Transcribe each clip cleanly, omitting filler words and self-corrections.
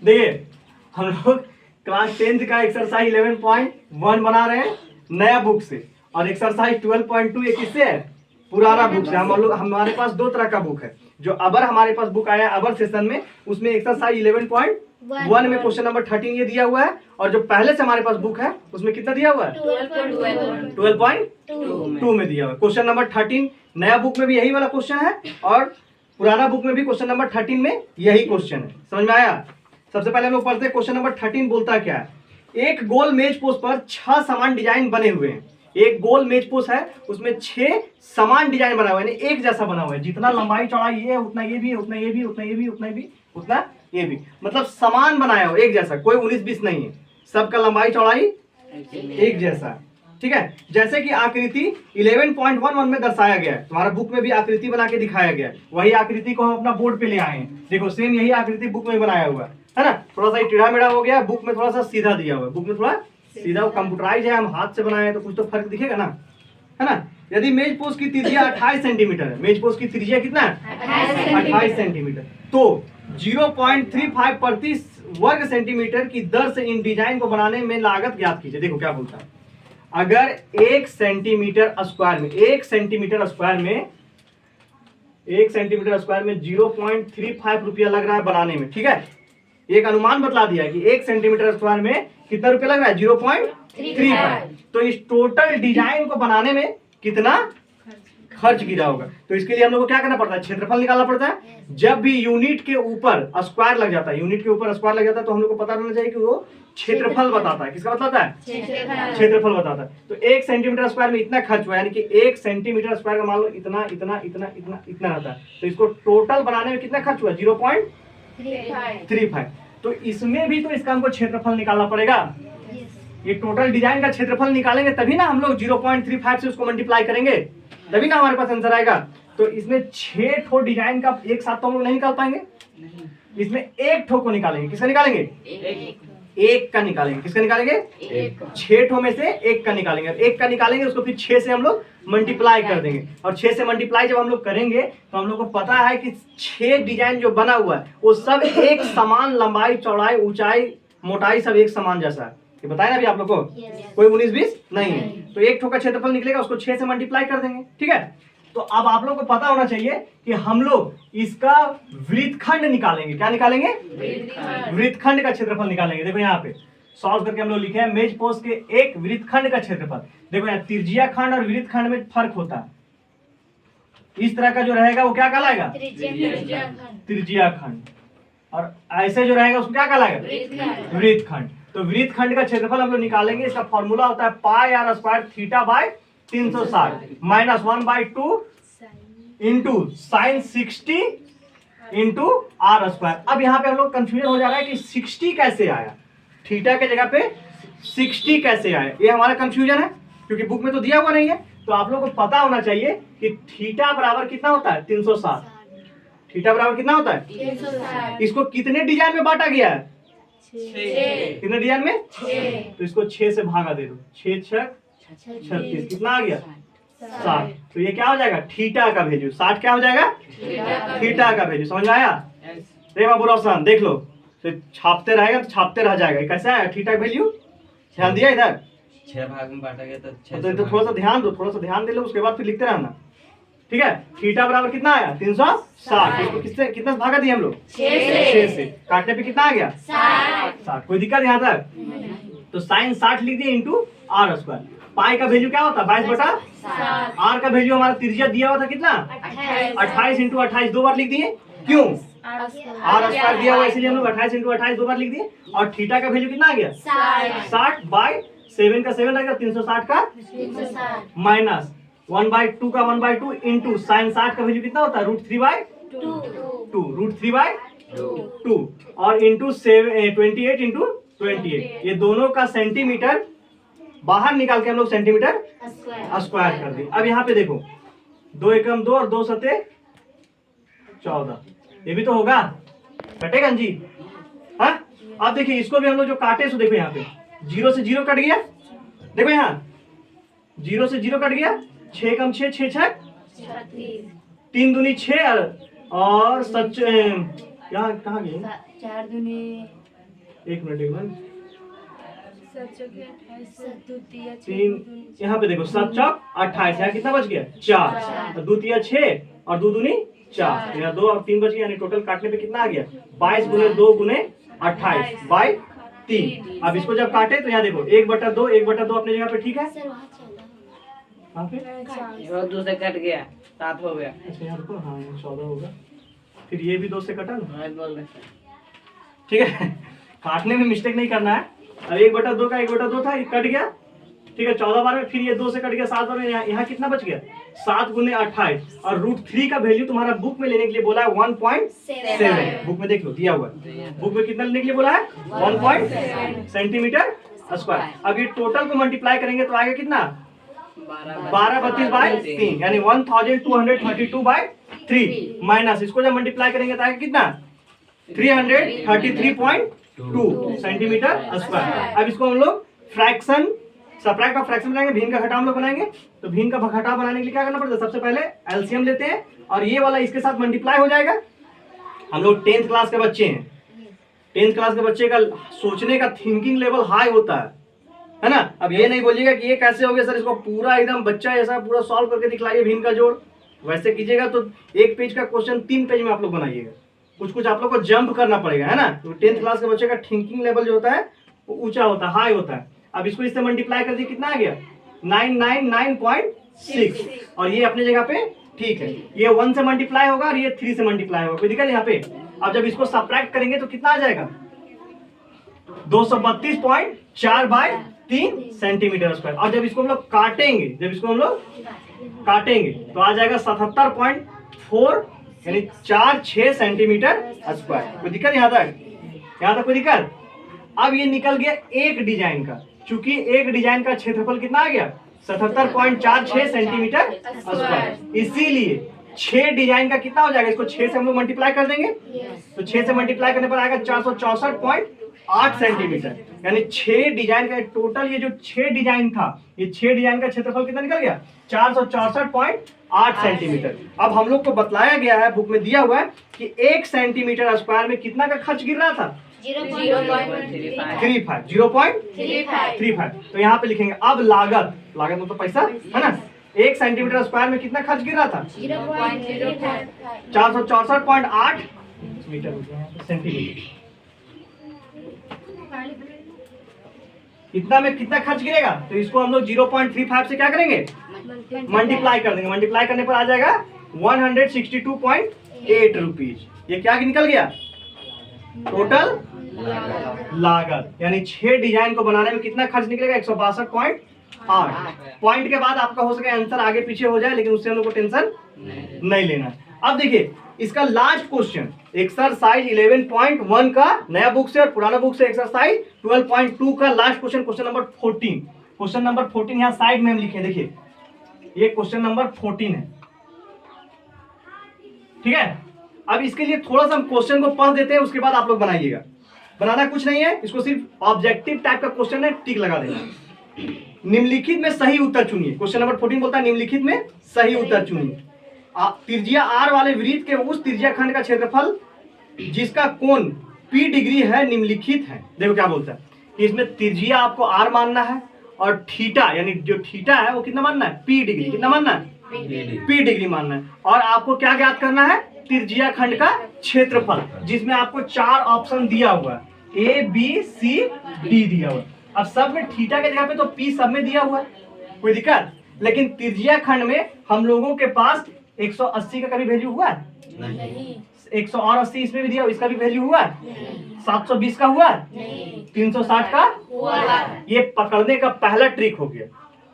देखिए हम लोग क्लास 10th का एक्सरसाइज 11.1 बना रहे हैं नया बुक से, और एक्सरसाइज 12.2 ये किससे है? पुराना बुक से। हम लोग हमारे पास दो तरह का बुक है, जो अबर हमारे पास बुक आया अबर सेशन में, उसमें एक्सरसाइज 11.1 में क्वेश्चन नंबर 13 ये दिया हुआ है, और जो पहले से हमारे पास बुक है उसमें कितना दिया हुआ है? 12.2 में दिया हुआ है। क्वेश्चन नंबर 13 नया बुक में भी यही वाला क्वेश्चन है, और पुराना बुक में भी क्वेश्चन नंबर 13 में यही क्वेश्चन है। समझ में आया? सबसे पहले हम लोग पढ़ते हैं क्वेश्चन नंबर 13 बोलता क्या है। एक गोल मेज पोस्ट पर 6 समान डिजाइन बने हुए हैं। एक गोल मेज पोस्ट है, उसमें 6 समान डिजाइन बना हुआ है, यानी एक जैसा बना हुआ है। जितना लंबाई चौड़ाई ये है उतना ये भी, उतना ये भी, उतना ये भी, उतना ये भी, उतना ये भी, मतलब समान बनाया हो एक जैसा, कोई 19-20 नहीं है, सबका लंबाई चौड़ाई एक जैसा है। ठीक है, जैसे कि आकृति 11.11 में दर्शाया गया है। तुम्हारा बुक में भी आकृति बना के दिखाया गया है, वही आकृति को हम अपना बोर्ड पे ले आए हैं। देखो सेम यही आकृति बुक में बनाया हुआ है ना। थोड़ा सा टेढ़ा मेढ़ा हो गया, बुक में थोड़ा सा सीधा दिया हुआ है, बुक में थोड़ा सीधा, वो कंप्यूटराइज है, हम हाथ से बनाए हैं तो कुछ तो फर्क दिखेगा ना, है ना। यदि मेज पोस्ट की त्रिज्या 28 सेंटीमीटर है, मेज पोस्ट की त्रिज्या कितना है? 28 सेंटीमीटर, तो 0.35 प्रति वर्ग सेंटीमीटर की दर से इन डिजाइन को बनाने में लागत ज्ञात कीजिए। देखो क्या बोलता है, अगर 1 सेंटीमीटर स्क्वायर में 1 सेंटीमीटर स्क्वायर में 0.35 रुपया लग रहा है बनाने में, ठीक है। एक अनुमान बतला दिया है कि 1 सेंटीमीटर स्क्वायर में कितना रुपया लग रहा है? 0.35। तो इस टोटल डिजाइन को बनाने में कितना खर्च गिरा होगा? तो इसके लिए हम लोग को क्या करना पड़ता है? क्षेत्रफल निकालना पड़ता है। जब भी यूनिट के ऊपर स्क्वायर लग जाता है, यूनिट के ऊपर स्क्वायर लग जाता है, तो हम लोग को पता रहना चाहिए कि वो क्षेत्रफल बताता है। किसका बताता है? क्षेत्रफल बताता है। तो 1 सेंटीमीटर स्क्वायर में इतना खर्च हुआ, यानी कि 1 सेंटीमीटर स्क्वायर का मान लो इतना इतना इतना इतना इतना रहता है, तो इसको टोटल बनाने में कितना खर्च हुआ? 0.35। तो इसमें भी तो इसका हमको क्षेत्रफल निकालना पड़ेगा। ये टोटल डिजाइन का क्षेत्रफल निकालेंगे तभी ना हम लोग 0.35 से उसको मल्टीप्लाई करेंगे, तभी ना हमारे पास आंसर आएगा। तो इसमें 6 ठो डिजाइन का एक साथ तो हम लोग नहीं निकाल पाएंगे, इसमें एक ठो को निकालेंगे। किसका निकालेंगे? एक का निकालेंगे। किसका निकालेंगे? 6 ठो में से एक का निकालेंगे। एक का निकालेंगे, उसको फिर 6 से हम लोग मल्टीप्लाई कर देंगे, और 6 से मल्टीप्लाई जब हम लोग करेंगे तो हम लोग को पता है कि 6 डिजाइन जो बना हुआ है वो सब एक समान लंबाई चौड़ाई ऊंचाई मोटाई सब एक समान जैसा है। ये बताया ना अभी आप लोग को, कोई 19-20 नहीं है। तो एक ठो का क्षेत्रफल निकलेगा, उसको 6 से मल्टीप्लाई कर देंगे, ठीक है। तो अब आप लोग को पता होना चाहिए कि हम लोग इसका वृत्तखंड निकालेंगे। क्या निकालेंगे? वृत्तखंड का क्षेत्रफल निकालेंगे। देखो यहाँ पे सॉल्व करके हम लोग लिखे हैं मेज पोस्ट के एक वृत्तखंड का क्षेत्रफल। देखो यहाँ त्रिज्या खंड और वृत्तखंड में फर्क होता है। इस तरह का जो रहेगा वो क्या कहलाएगा? त्रिज्या खंड। और ऐसे जो रहेगा उसको क्या कहलाएगा? वृत्तखंड। तो वृत्तखंड का क्षेत्रफल हम लोग निकालेंगे। इसका फॉर्मूला होता है pi R square theta by 360 minus 1/2 into sine 60 into R square. अब यहाँ पे हम लोग कंफ्यूजन हो जा रहा है कि 60 कैसे आया, थीटा के जगह पे 60 कैसे आया, ये हमारा कंफ्यूजन है, क्योंकि बुक में तो दिया हुआ नहीं है। तो आप लोग को पता होना चाहिए कि थीटा बराबर कितना होता है? 360। थीटा बराबर कितना होता है? 360। इसको कितने डिजाइन में बांटा गया है? 6। कितने डिजाइन में? 6। तो इसको 6 से भागा दे दो, 6 6 36, कितना आ गया? 60। तो ये क्या हो जाएगा? थीटा का वैल्यू 60 क्या हो जाएगा? थीटा का वैल्यू। समझ में आया? रे बाबू रोशन देख लो, तो छापते रहेगा तो छापते रह जाएगा। कैसा है थीटा का वैल्यू? ध्यान दिया इधर 6 भाग में बांटा गया तो 6 तो थोड़ा सा ध्यान दो, थोड़ा सा ध्यान दे लो, उसके बाद फिर लिखते रहना, ठीक है। थीटा बराबर कितना आया? 360। इसको किससे कितना भागा दिया हम लोग? 6 से। काटने पे कितना आ गया? 60। कोई दिक्कत यहाँ तक? तो साइन 60 लिख दिए इंटू आर स्क्वायर। पाई का वैल्यू क्या होता है? 22/7। आर का वैल्यू हमारा त्रिज्या दिया हुआ था कितना? 28 इंटू 28 दो बार लिख दिए। क्यों? आर स्क्वायर दिया हुआ इसलिए हम लोग 28 इंटू 28 दो बार लिख दिए। और थीटा का वैल्यू कितना आ गया? 60/7 का 7 आ गया, 360 का माइनस 1/2 का 1/2 इंटू साइन 60 का वैल्यू कितना होता है? √3/2 √3/2 और इंटू 28 इंटू 28। ये दोनों का सेंटीमीटर बाहर निकाल के हम लोग सेंटीमीटर स्क्वायर कर दिए। अब यहाँ पे देखो 2 एकम 2 और 2 सते 14, ये भी तो होगा, कटेगा जी। हाँ अब देखिए इसको भी हम लोग जो काटे सो देखो यहाँ पे 0 से 0 कट गया। देखो यहाँ 0 से 0 कट गया, 6 एकम 6 6 6 3 दूनी 6 और सच यहाँ कहाँ गए? 4 दूनी एक मिनट द्वितीय 3, यहाँ पे देखो 7 चौक 28, यहाँ कितना बच गया 4, और द्वितीय 6 और 2 दूनी 4, यहाँ 2 और 3 बच गया, यानी टोटल काटने पे कितना आ गया 22 गुने 2 गुने 28 बाई 3। अब इसको जब काटे तो यहाँ देखो 1/2 1/2 अपने जगह पे ठीक है। कहाँ पे? वो 2 से कट गया 7 हो गया। अच्छा यहाँ रुको, हाँ यहाँ 14 होगा, फिर ये भी 2 से कटा ना, मैं बोल रहे ठीक है। काटने में मिस्टेक नहीं करना है। अब 1/2 का 1/2 था, ये कट गया, ठीक है 14 बार में, फिर ये 2 से कट गया 7 बार में, यहाँ कितना बच गया 7 गुने 28, और √3 का वैल्यू तुम्हारा बुक में लेने के लिए बोला है 1.7, बुक में देख लो दिया हुआ है, बुक में कितना लेने के लिए बोला है 1 सेंटीमीटर स्क्वायर। अब ये टोटल को मल्टीप्लाई करेंगे तो आएगा कितना 1232/3, यानी 1232/3 माइनस इसको जब मल्टीप्लाई करेंगे तो आएगा कितना 333.2 सेंटीमीटर स्क्वायर। अब इसको हम लोग फ्रैक्शन सब्ट्रैक्ट ऑफ फ्रैक्शन बनाएंगे, भिन्न का घटाव हम लोग बनाएंगे। तो भिन्न का घटाव बनाने के लिए क्या करना पड़ता है, सबसे पहले एलसीएम लेते हैं और ये वाला इसके साथ मल्टीप्लाई हो जाएगा। हम लोग 10th क्लास के बच्चे हैं, 10th क्लास के बच्चे का सोचने का थिंकिंग लेवल हाई होता है ना। अब ये नहीं बोलिएगा कि ये कैसे हो गया सर, इसको पूरा एकदम बच्चा ऐसा पूरा सॉल्व करके दिखलाइए भिन्न का जोड़, वैसे कीजिएगा तो 1 पेज का क्वेश्चन 3 पेज में आप लोग बनाइएगा, कुछ आप लोग को जंप करना पड़ेगा, है ना। तो 10th क्लास के बच्चे का थिंकिंग लेवल जो होता है वो ऊंचा होता है, हाई होता है। अब इसको इससे मल्टीप्लाई कर दिए, कितना आ गया 999.6, और ये अपनी जगह पे ठीक है। ये 1 से मल्टीप्लाई होगा और ये 3 से मल्टीप्लाई होगा, कोई दिक्कत यहाँ पे। अब जब इसको सब्ट्रैक्ट करेंगे तो कितना आ जाएगा 232.4/3 सेंटीमीटर स्क्वायर। और जब इसको हम लोग काटेंगे, तो आ जाएगा 77.4, यानी 4-6 सेंटीमीटर स्क्वायर। कोई दिक्कत यहाँ तक कोई दिक्कत। अब ये निकल गया एक डिजाइन का, चूंकि एक डिजाइन का क्षेत्रफल कितना आ गया 77.46 सेंटीमीटर स्क्वायर, इसीलिए 6 डिजाइन का कितना हो जाएगा, इसको 6 से हम लोग मल्टीप्लाई कर देंगे, तो 6 से मल्टीप्लाई करने पर आएगा 464.8 सेंटीमीटर, यानी 6 डिजाइन का टोटल। ये जो 6 डिजाइन था, ये 6 डिजाइन का क्षेत्रफल कितना निकल गया 464.8 सेंटीमीटर। अब हम लोग को बतलाया गया है, बुक में दिया हुआ है कि 1 सेंटीमीटर स्क्वायर में कितना का खर्च गिर रहा था 0.35। तो यहाँ पे लिखेंगे अब लागत मतलब तो पैसा है ना। 1 सेंटीमीटर स्क्वायर में कितना खर्च गिर रहा था 464.8 सेंटीमीटर। इतना में कितना खर्च गिरेगा, तो इसको हम लोग 0.35 से क्या करेंगे मल्टीप्लाई कर देंगे। मल्टीप्लाई करने पर आ जाएगा 162.8 रुपीज। ये क्या निकल गया टोटल लागत, यानी 6 डिजाइन को बनाने में कितना खर्च निकलेगा 162.8। पॉइंट के बाद आपका हो सके आंसर आगे पीछे हो जाए, लेकिन उससे हम लोग को टेंशन नहीं लेना। अब देखिए इसका लास्ट क्वेश्चन एक्सरसाइज 11.1 का नया बुक से और पुराना बुक से एक्सरसाइज 12.2 का last question, question number 14। Question number 14 यहाँ साइड में हम लिखे, देखिए ये क्वेश्चन नंबर 14 है, ठीक है। अब इसके लिए थोड़ा सा हम क्वेश्चन को पढ़ देते हैं, उसके बाद आप लोग बनाइएगा। बनाना कुछ नहीं है, इसको सिर्फ ऑब्जेक्टिव टाइप का क्वेश्चन है, टिक लगा देना। निम्नलिखित में सही उत्तर चुनिए। क्वेश्चन नंबर 14 बोलता है निम्नलिखित में सही उत्तर चुनिए। त्रिज्या r वाले वृत्त के उस त्रिज्या खंड का क्षेत्रफल जिसका कोण p डिग्री है निम्नलिखित है। देखो क्या बोलता है कि इसमें त्रिज्या आपको r मानना है और थीटा, यानी जो थीटा है वो कितना मानना है p डिग्री, कितना मानना है p डिग्री मानना है। और आपको क्या ज्ञात करना है त्रिज्या खंड का क्षेत्रफल, जिसमें आपको 4 ऑप्शन दिया हुआ है, A B C D दिया हुआ है। अब सब में थीटा के जगह पे तो P सब में दिया हुआ है, कोई दिक्कत। लेकिन त्रिज्या खंड में हम लोगों के पास 180 का कभी वैल्यू हुआ है नहीं, 180 इसमें भी दिया, इसका भी वैल्यू हुआ है, 720 का हुआ है, 360 का हुआ। ये पकड़ने का पहला ट्रिक हो गया।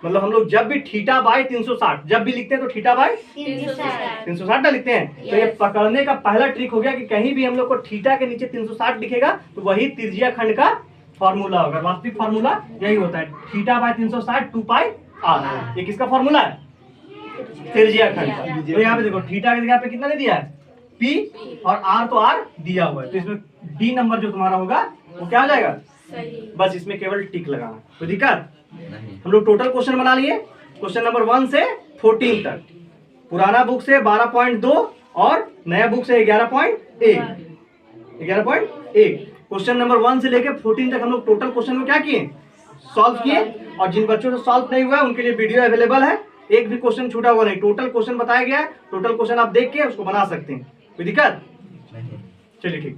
मतलब हम लोग जब भी थीटा बाय 360 जब भी लिखते हैं तो थीटा बाय 360 लिखते हैं। तो ये पकड़ने का पहला ट्रिक हो गया कि कहीं भी हम लोग को थीटा के नीचे 360 दिखेगा तो वही त्रिज्या खंड का फॉर्मूला होगा। वास्तविक फॉर्मूला यही होता है, थीटा बाय 360 2πr। ये किसका फॉर्मूला है त्रिज्या खंड का। तो यहाँ पे देखो थीटा की जगह पे कितना दे दिया है p, और r तो r दिया हुआ है, तो इसमें डी नंबर जो तुम्हारा होगा वो क्या हो जाएगा बस इसमें केवल टिक लगाना, कोई दिक्कत। हम लोग टोटल क्वेश्चन बना लिए, क्वेश्चन नंबर 1 से 14 तक। पुराना बुक से 12.2 और नया बुक से 11.1। क्वेश्चन नंबर 1 से लेके 14 तक हम लोग टोटल क्वेश्चन में क्या किए, सॉल्व किए। और जिन बच्चों से सॉल्व नहीं हुआ है उनके लिए वीडियो अवेलेबल है, एक भी क्वेश्चन छूटा हुआ नहीं, टोटल क्वेश्चन बताया गया है, टोटल क्वेश्चन आप देख के उसको बना सकते हैं, कोई दिक्कत। चलिए ठीक।